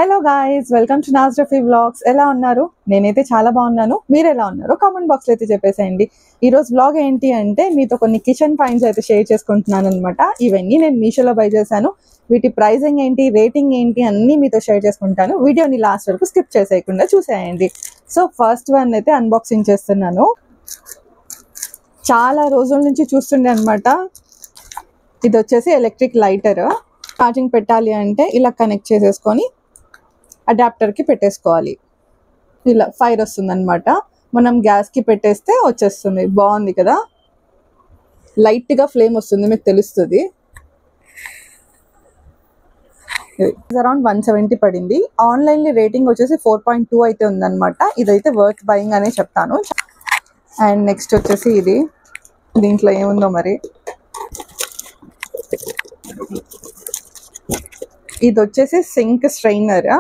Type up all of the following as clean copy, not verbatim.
Hello guys, welcome to Nazrafi vlogs. ఎలా ఉన్నారు? నేనైతే చాలా బాగున్నాను. మీరు ఎలా ఉన్నారు? కామెంట్ బాక్స్లో అయితే చెప్పేసేయండి. ఈరోజు వ్లాగ్ ఏంటి అంటే మీతో కొన్ని కిచెన్ ఫైండ్స్ అయితే షేర్ చేసుకుంటున్నాను అనమాట. ఇవన్నీ నేను మీషోలో బై చేశాను. వీటి ప్రైజింగ్ ఏంటి, రేటింగ్ ఏంటి అన్నీ మీతో షేర్ చేసుకుంటాను. వీడియోని లాస్ట్ వరకు స్కిప్ చేసేయకుండా చూసేయండి. సో ఫస్ట్ వన్ అయితే అన్బాక్సింగ్ చేస్తున్నాను. చాలా రోజుల నుంచి చూస్తుండే అనమాట. ఇది వచ్చేసి ఎలక్ట్రిక్ లైటర్. ఛార్జింగ్ పెట్టాలి అంటే ఇలా కనెక్ట్ చేసేసుకొని అడాప్టర్కి పెట్టేసుకోవాలి. ఇలా ఫైర్ వస్తుంది అనమాట. మనం గ్యాస్కి పెట్టేస్తే వచ్చేస్తుంది. బాగుంది కదా, లైట్గా ఫ్లేమ్ వస్తుంది, మీకు తెలుస్తుంది. అరౌండ్ 170 పడింది. ఆన్లైన్లో రేటింగ్ వచ్చేసి 4.2 అయితే ఉందన్నమాట. ఇదైతే వర్త్ బయింగ్ అనే చెప్తాను. అండ్ నెక్స్ట్ వచ్చేసి ఇది, దీంట్లో ఏముందో మరి. ఇది వచ్చేసి సింక్ స్ట్రైనర్.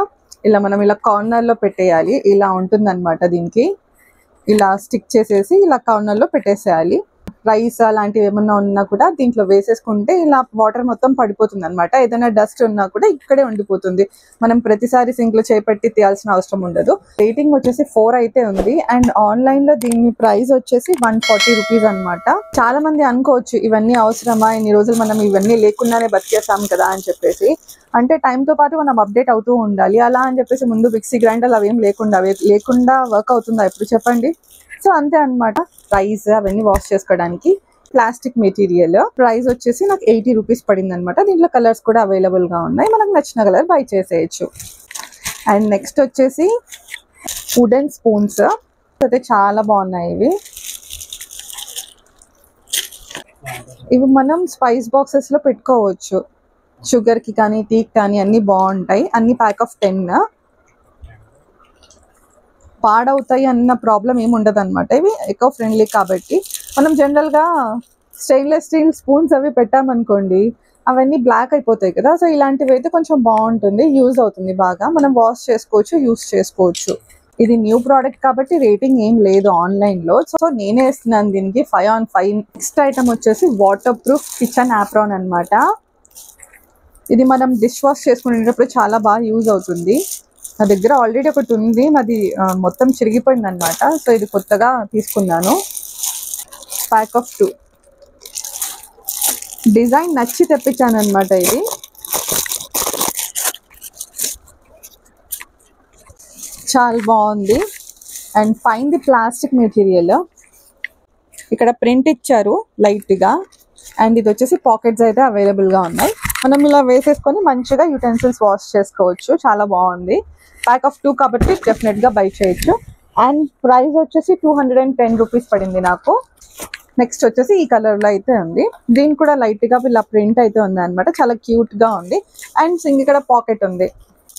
ఇలా మనం ఇలా కార్నర్లో పెట్టేయాలి. ఇలా ఉంటుంది అనమాట. దీనికి ఇలా స్టిక్ చేసేసి ఇలా కార్నర్లో పెట్టేసేయాలి. రైస్ అలాంటివి ఏమన్నా ఉన్నా కూడా దీంట్లో వేసేసుకుంటే ఇలా వాటర్ మొత్తం పడిపోతుంది అనమాట. ఏదైనా డస్ట్ ఉన్నా కూడా ఇక్కడే ఉండిపోతుంది. మనం ప్రతిసారి సింక్లో చేపెట్టి తీయాల్సిన అవసరం ఉండదు. రేటింగ్ వచ్చేసి 4 అయితే ఉంది. అండ్ ఆన్లైన్లో దీని ప్రైస్ వచ్చేసి 140 రూపీస్ అనమాట. చాలా మంది అనుకోవచ్చు ఇవన్నీ అవసరమా, ఇన్ని రోజులు మనం ఇవన్నీ లేకుండానే బతికేస్తాం కదా అని చెప్పేసి. అంటే టైంతో పాటు మనం అప్డేట్ అవుతూ ఉండాలి. అలా అని చెప్పేసి ముందు మిక్సీ గ్రైండర్లు అవేం లేకుండా వర్క్ అవుతుందా ఎప్పుడు చెప్పండి. సో అంతే అనమాట. రైస్ అవన్నీ వాష్ చేసుకోవడానికి ప్లాస్టిక్ మెటీరియల్. ప్రైస్ వచ్చేసి నాకు 80 రూపీస్ పడింది అనమాట. దీంట్లో కలర్స్ కూడా అవైలబుల్గా ఉన్నాయి. మనకు నచ్చిన కలర్ బై చేసేయచ్చు. అండ్ నెక్స్ట్ వచ్చేసి వుడెన్ స్పూన్స్ అయితే చాలా బాగున్నాయి. ఇవి మనం స్పైస్ బాక్సెస్లో పెట్టుకోవచ్చు. షుగర్కి కానీ టీకి కానీ అన్నీ బాగుంటాయి. అన్ని ప్యాక్ ఆఫ్ 10. పాడవుతాయి అన్న ప్రాబ్లం ఏమి ఉండదు అనమాట. ఇవి ఎకో ఫ్రెండ్లీ కాబట్టి. మనం జనరల్గా స్టెయిన్లెస్ స్టీల్ స్పూన్స్ అవి పెట్టామనుకోండి, అవన్నీ బ్లాక్ అయిపోతాయి కదా. సో ఇలాంటివి అయితే కొంచెం బాగుంటుంది, యూజ్ అవుతుంది బాగా. మనం వాష్ చేసుకోవచ్చు, యూజ్ చేసుకోవచ్చు. ఇది న్యూ ప్రోడక్ట్ కాబట్టి రేటింగ్ ఏం లేదు ఆన్లైన్లో. సో నేనే ఇస్తున్నాను దీనికి 5 on 5. నెక్స్ట్ ఐటమ్ వచ్చేసి వాటర్ ప్రూఫ్ కిచెన్ యాప్రాన్ అనమాట. ఇది మనం డిష్ వాష్ చేసుకునేటప్పుడు చాలా బాగా యూజ్ అవుతుంది. నా దగ్గర ఆల్రెడీ ఒకటి ఉంది, అది మొత్తం చిరిగిపోయింది అనమాట. సో ఇది కొత్తగా తీసుకున్నాను. Pack of 2. డిజైన్ నచ్చి తెప్పించాను అనమాట. ఇది చాలా బాగుంది. And fine the plastic material. ఇక్కడ ప్రింట్ ఇచ్చారు లైట్గా. అండ్ ఇది వచ్చేసి పాకెట్స్ అయితే అవైలబుల్గా ఉన్నాయి. మనం ఇలా వేసేసుకొని మంచిగా యూటెన్సిల్స్ వాష్ చేసుకోవచ్చు. చాలా బాగుంది. ప్యాక్ ఆఫ్ 2 కాబట్టి డెఫినెట్గా బై చేయొచ్చు. అండ్ ప్రైస్ వచ్చేసి 210 రూపీస్ పడింది నాకు. నెక్స్ట్ వచ్చేసి ఈ కలర్లో అయితే ఉంది. దీనికి కూడా లైట్గా ఇలా ప్రింట్ అయితే ఉంది అనమాట. చాలా క్యూట్గా ఉంది. అండ్ ఇక్కడ పాకెట్ ఉంది.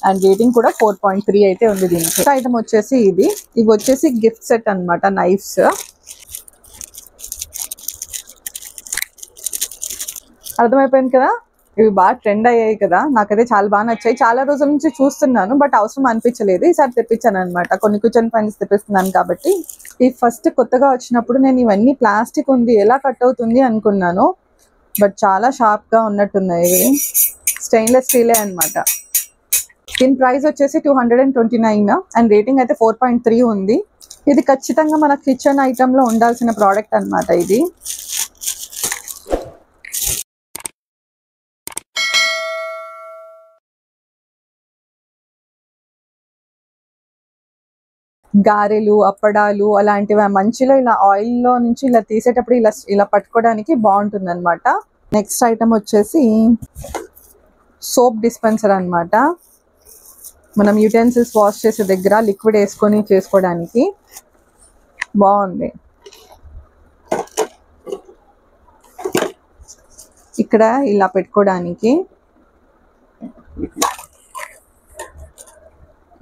అండ్ రేటింగ్ కూడా 4.3 అయితే ఉంది దీనికి. ఐటమ్ వచ్చేసి ఇవి వచ్చేసి గిఫ్ట్ సెట్ అనమాట. నైఫ్స్ అర్థమైపోయింది కదా. ఇవి బాగా ట్రెండ్ అయ్యాయి కదా, నాకైతే చాలా బాగా నచ్చాయి. చాలా రోజుల నుంచి చూస్తున్నాను, బట్ అవసరం అనిపించలేదు. ఈసారి తెప్పించాను అనమాట. కొన్ని కిచెన్ ఫైండ్స్ తెప్పిస్తున్నాను కాబట్టి. ఈ ఫస్ట్ కొత్తగా వచ్చినప్పుడు నేను ఇవన్నీ ప్లాస్టిక్ ఉంది, ఎలా కట్ అవుతుంది అనుకున్నాను. బట్ చాలా షార్ప్గా ఉన్నట్టున్నాయి. ఇవి స్టెయిన్లెస్ స్టీలే అనమాట. దీని ప్రైస్ వచ్చేసి 229. అండ్ రేటింగ్ అయితే 4.3 ఉంది. ఇది ఖచ్చితంగా మన కిచెన్ ఐటెంలో ఉండాల్సిన ప్రోడక్ట్ అనమాట. ఇది గారెలు, అప్పడాలు అలాంటివి మంచిలో ఇలా ఆయిల్లో నుంచి ఇలా తీసేటప్పుడు ఇలా పట్టుకోవడానికి బాగుంటుంది అనమాట. నెక్స్ట్ ఐటమ్ వచ్చేసి సోప్ డిస్పెన్సర్ అనమాట. మనం యూటెన్సిల్స్ వాష్ చేసే దగ్గర లిక్విడ్ వేసుకొని చేసుకోవడానికి బాగుంది. ఇక్కడ ఇలా పెట్టుకోవడానికి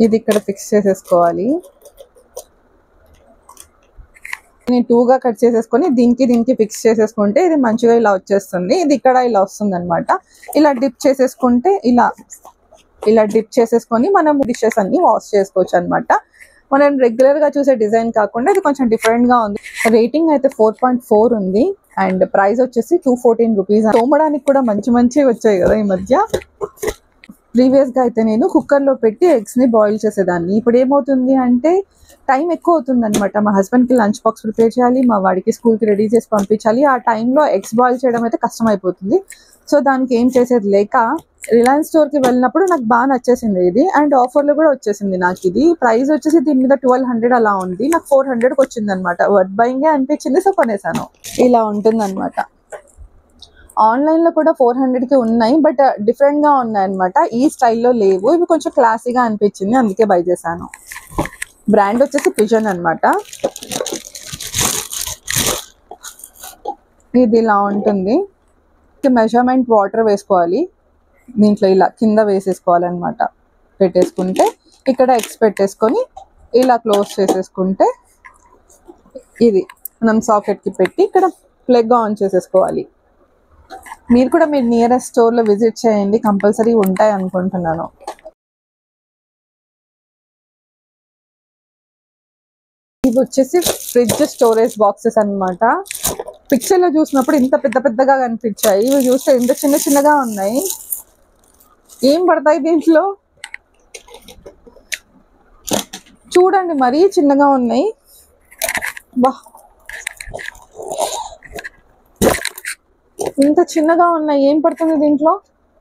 ఇది ఇక్కడ ఫిక్స్ చేసేసుకోవాలి. నేను 2గా కట్ చేసేసుకొని దీనికి ఫిక్స్ చేసేసుకుంటే ఇది మంచిగా ఇలా వచ్చేస్తుంది. ఇది ఇక్కడ ఇలా వస్తుంది అనమాట. ఇలా డిప్ చేసేసుకుంటే ఇలా డిప్ చేసేసుకొని మనం డిషెస్ అన్ని వాష్ చేసుకోవచ్చు అనమాట. మనం రెగ్యులర్గా చూసే డిజైన్ కాకుండా ఇది కొంచెం డిఫరెంట్గా ఉంది. రేటింగ్ అయితే 4.4 ఉంది. అండ్ ప్రైస్ వచ్చేసి 214 రూపీస్. తోమడానికి కూడా మంచి వచ్చాయి కదా ఈ మధ్య. ప్రీవియస్గా అయితే నేను కుక్కర్లో పెట్టి ఎగ్స్ని బాయిల్ చేసేదాన్ని. ఇప్పుడు ఏమవుతుంది అంటే టైం ఎక్కువ అవుతుంది అనమాట. మా హస్బెండ్కి లంచ్ బాక్స్ ప్రిపేర్ చేయాలి, మా వాడికి స్కూల్కి రెడీ చేసి పంపించాలి. ఆ టైంలో ఎగ్స్ బాయిల్ చేయడం అయితే కష్టం అయిపోతుంది. సో దానికి ఏం చేసేది లేక రిలయన్స్ స్టోర్కి వెళ్ళినప్పుడు నాకు బాగా నచ్చేసింది ఇది, అండ్ ఆఫర్లో కూడా వచ్చేసింది నాకు. ఇది ప్రైస్ వచ్చేసి దీని మీద 1200 అలా ఉంది, నాకు 400కి వచ్చింది అనమాట. వర్త్ బయింగే అనిపించింది, సో కొనేసాను. ఇలా ఉంటుంది అనమాట. ఆన్లైన్లో కూడా 400కి ఉన్నాయి, బట్ డిఫరెంట్గా ఉన్నాయి అనమాట. ఈ స్టైల్లో లేవు, ఇవి కొంచెం క్లాసీగా అనిపించింది, అందుకే బై చేశాను. బ్రాండ్ వచ్చేసి పిజన్ అనమాట. ఇది ఇలా ఉంటుంది. మెజర్మెంట్ వాటర్ వేసుకోవాలి దీంట్లో, ఇలా కింద వేసేసుకోవాలన్నమాట. పెట్టేసుకుంటే ఇక్కడ ఎగ్స్ పెట్టేసుకొని ఇలా క్లోజ్ చేసేసుకుంటే ఇది మనం సాకెట్కి పెట్టి ఇక్కడ ప్లగ్ ఆన్ చేసేసుకోవాలి. మీరు కూడా మీరు నియరెస్ట్ స్టోర్లో విజిట్ చేయండి, కంపల్సరీ ఉంటాయి అనుకుంటున్నాను. ఇవి వచ్చేసి ఫ్రిడ్జ్ స్టోరేజ్ బాక్సెస్ అనమాట. పిక్చర్లో చూసినప్పుడు ఇంత పెద్ద పెద్దగా కనిపించాయి, ఇవి చూస్తే ఇంత చిన్న చిన్నగా ఉన్నాయి. ఏం పడతాయి దీంట్లో చూడండి, మరీ చిన్నగా ఉన్నాయి. వా, ఇంత చిన్నగా ఉన్నాయి, ఏం పడుతుంది దీంట్లో?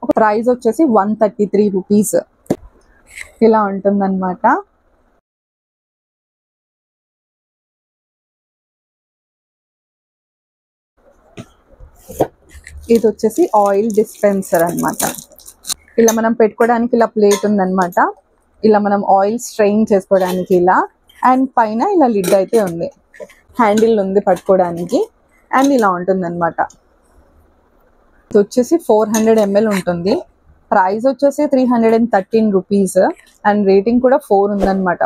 ఒక ప్రైస్ వచ్చేసి 133 రూపీస్. ఇలా ఉంటుందన్నమాట. ఇది వచ్చేసి ఆయిల్ డిస్పెన్సర్ అన్నమాట. ఇలా మనం పెట్టుకోవడానికి ఇలా ప్లేట్ ఉందన్నమాట. ఇలా మనం ఆయిల్ స్ట్రెయిన్ చేసుకోవడానికి ఇలా, అండ్ పైన ఇలా లిడ్ అయితే ఉంది, హ్యాండిల్ ఉంది పట్టుకోవడానికి, అండ్ ఇలా ఉంటుందన్నమాట. ఇది వచ్చేసి 400 ml ఉంటుంది. ప్రైస్ వచ్చేసి 313 రూపీస్, అండ్ రేటింగ్ కూడా 4 ఉందన్నమాట.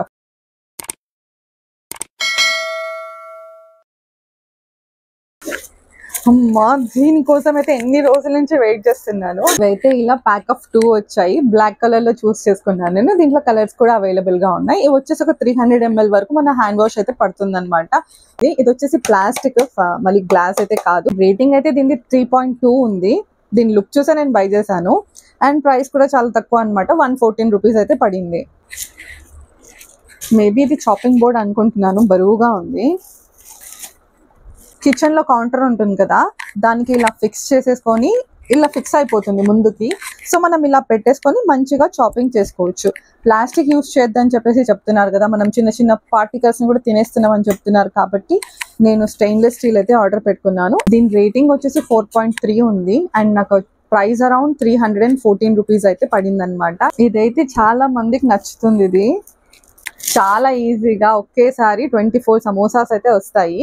అమ్మా, దీనికోసం అయితే ఎన్ని రోజుల నుంచి వెయిట్ చేస్తున్నాను. ఇవైతే ఇలా ప్యాక్ ఆఫ్ 2 వచ్చాయి, బ్లాక్ కలర్ లో చూస్ చేసుకున్నాను నేను. దీంట్లో కలర్స్ కూడా అవైలబుల్ గా ఉన్నాయి. ఇవి వచ్చేసి ఒక 300 ml వరకు మన హ్యాండ్ వాష్ అయితే పడుతుంది అనమాట. ఇది వచ్చేసి ప్లాస్టిక్, మళ్ళీ గ్లాస్ అయితే కాదు. రేటింగ్ అయితే దీనికి 3.2 ఉంది. దీని లుక్ చూసే నేను బై చేశాను, అండ్ ప్రైస్ కూడా చాలా తక్కువ అనమాట. 114 రూపీస్ అయితే పడింది. మేబీ ఇది చాపింగ్ బోర్డ్ అనుకుంటున్నాను, బరువుగా ఉంది. కిచెన్లో కౌంటర్ ఉంటుంది కదా, దానికి ఇలా ఫిక్స్ చేసేసుకొని ఇలా ఫిక్స్ అయిపోతుంది ముందుకి. సో మనం ఇలా పెట్టేసుకొని మంచిగా చాపింగ్ చేసుకోవచ్చు. ప్లాస్టిక్ యూస్ చేయొద్దని చెప్పేసి చెప్తున్నారు కదా, మనం చిన్న చిన్న పార్టికల్స్ని కూడా తినేస్తున్నాం అని చెప్తున్నారు. కాబట్టి నేను స్టెయిన్లెస్ స్టీల్ అయితే ఆర్డర్ పెట్టుకున్నాను. దీని రేటింగ్ వచ్చేసి 4.3 ఉంది, అండ్ నాకు ప్రైస్ అరౌండ్ 314 రూపీస్ అయితే పడింది అనమాట. ఇదైతే చాలా మందికి నచ్చుతుంది. ఇది చాలా ఈజీగా ఒకేసారి 24 సమోసాస్ అయితే వస్తాయి.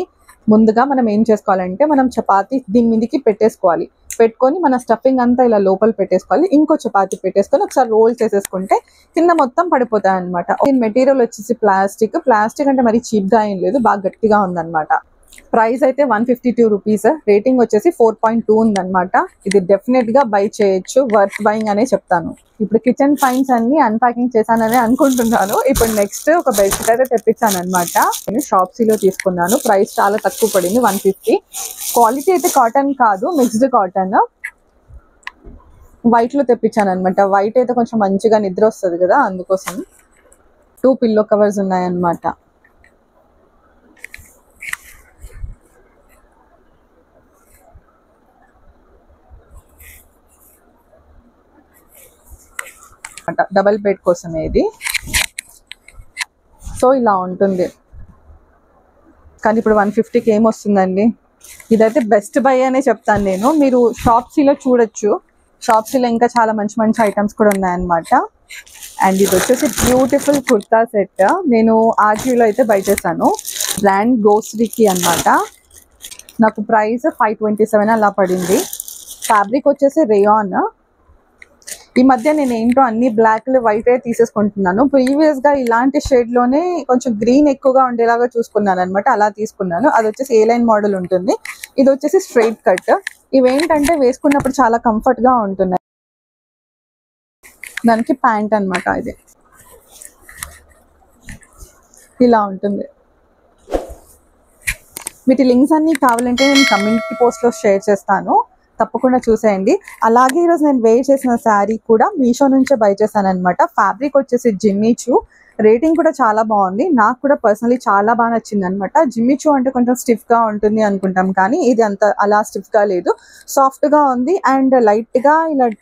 ముందుగా మనం ఏం చేసుకోవాలంటే, మనం చపాతీ దీని మీదకి పెట్టేసుకోవాలి. పెట్టుకొని మన స్టఫింగ్ అంతా ఇలా లోపల పెట్టేసుకోవాలి. ఇంకో చపాతీ పెట్టేసుకొని ఒకసారి రోల్ చేసేసుకుంటే కింద మొత్తం పడిపోతాయి అనమాట. దీని మెటీరియల్ వచ్చేసి ప్లాస్టిక్ అంటే మరి చీప్గా ఏం లేదు, బాగా గట్టిగా ఉందన్నమాట. ప్రైస్ అయితే 152 రూపీస్, రేటింగ్ వచ్చేసి 4.2 ఉందన్నమాట. ఇది డెఫినెట్ గా బై చేయొచ్చు, వర్త్ బయింగ్ అనే చెప్తాను. ఇప్పుడు కిచెన్ ఫైన్స్ అన్ని అన్పాకింగ్ చేశానని అనుకుంటున్నాను. ఇప్పుడు నెక్స్ట్ ఒక బెడ్షీట్ అయితే తెప్పించాను అనమాట. నేను షాప్సీలో తీసుకున్నాను, ప్రైస్ చాలా తక్కువ పడింది, 150. క్వాలిటీ అయితే కాటన్ కాదు, మిక్స్డ్ కాటన్. వైట్ లో తెప్పించాను అనమాట. వైట్ అయితే కొంచెం మంచిగా నిద్ర వస్తుంది కదా, అందుకోసం. 2 పిల్లో కవర్స్ ఉన్నాయన్నమాట. డబల్ బెడ్ కోసమే ఇది. సో ఇలా ఉంటుంది. కానీ ఇప్పుడు 150కి ఏమొస్తుందండి. ఇదైతే బెస్ట్ బై అనే చెప్తాను నేను. మీరు షాప్సీలో చూడొచ్చు, షాప్సీలో ఇంకా చాలా మంచి మంచి ఐటమ్స్ కూడా ఉన్నాయన్నమాట. అండ్ ఇది వచ్చేసి బ్యూటిఫుల్ కుర్తా సెట్, నేను ఆర్జీలో అయితే బై చేశాను. బ్రాండ్ గోస్ట్రీకి అనమాట. నాకు ప్రైస్ 527 అలా పడింది. ఫ్యాబ్రిక్ వచ్చేసి రేయాన్. ఈ మధ్య నేను ఏంటో అన్ని బ్లాక్ వైట్ తీసేసుకుంటున్నాను. ప్రీవియస్ గా ఇలాంటి షేడ్ లోనే కొంచెం గ్రీన్ ఎక్కువగా ఉండేలాగా చూసుకున్నాను అనమాట, అలా తీసుకున్నాను. అది వచ్చేసి ఏ లైన్ మోడల్ ఉంటుంది. ఇది వచ్చేసి స్ట్రైట్ కట్. ఇవేంటంటే వేసుకున్నప్పుడు చాలా కంఫర్ట్ గా ఉంటున్నాయి. దానికి ప్యాంట్ అనమాట. ఇది ఇలా ఉంటుంది. వీటి లింక్స్ అన్ని కావాలంటే నేను కమ్యూనిటీ పోస్ట్ లో షేర్ చేస్తాను, తప్పకుండా చూసేయండి. అలాగే ఈరోజు నేను వేర్ చేసిన శారీ కూడా మీషో నుంచే బై చేశాను అనమాట. ఫ్యాబ్రిక్ వచ్చేసి జిమ్మిచూ, రేటింగ్ కూడా చాలా బాగుంది. నాకు కూడా పర్సనలీ చాలా బాగా నచ్చింది అనమాట. జిమ్మిచూ అంటే కొంచెం స్టిఫ్గా ఉంటుంది అనుకుంటాం, కానీ ఇది అంత అలా స్టిఫ్గా లేదు, సాఫ్ట్గా ఉంది. అండ్ లైట్గా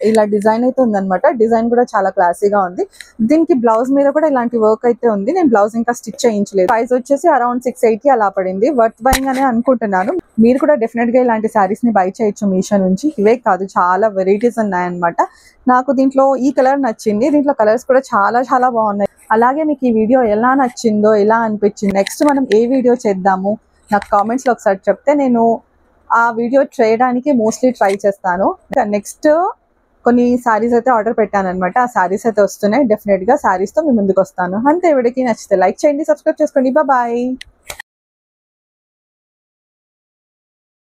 ఇలా డిజైన్ అయితే ఉందన్నమాట. డిజైన్ కూడా చాలా క్లాసీగా ఉంది. దీనికి బ్లౌజ్ మీద కూడా ఇలాంటి వర్క్ అయితే ఉంది. నేను బ్లౌజ్ ఇంకా స్టిచ్ చేయించలేదు. ప్రైస్ వచ్చేసి అరౌండ్ 680 అలా పడింది. వర్త్ బయింగ్ అనే అనుకుంటున్నాను. మీరు కూడా డెఫినెట్గా ఇలాంటి శారీస్ని బై చేయొచ్చు మీషో నుంచి. ఇవే కాదు, చాలా వెరైటీస్ ఉన్నాయన్నమాట. నాకు దీంట్లో ఈ కలర్ నచ్చింది. దీంట్లో కలర్స్ కూడా చాలా చాలా బాగున్నాయి. అలాగే మీకు ఈ వీడియో ఎలా నచ్చిందో, ఎలా అనిపించింది, నెక్స్ట్ మనం ఏ వీడియో చేద్దాము నాకు కామెంట్స్లో ఒకసారి చెప్తే నేను ఆ వీడియో చేయడానికి మోస్ట్లీ ట్రై చేస్తాను. నెక్స్ట్ కొన్ని శారీస్ అయితే ఆర్డర్ పెట్టాను అనమాట. ఆ శారీస్ అయితే వస్తున్నాయి. డెఫినెట్గా శారీస్తో మీ ముందుకు వస్తాను. అంతే. వీడియోకి నచ్చితే లైక్ చేయండి, సబ్స్క్రైబ్ చేసుకోండి. బాయ్.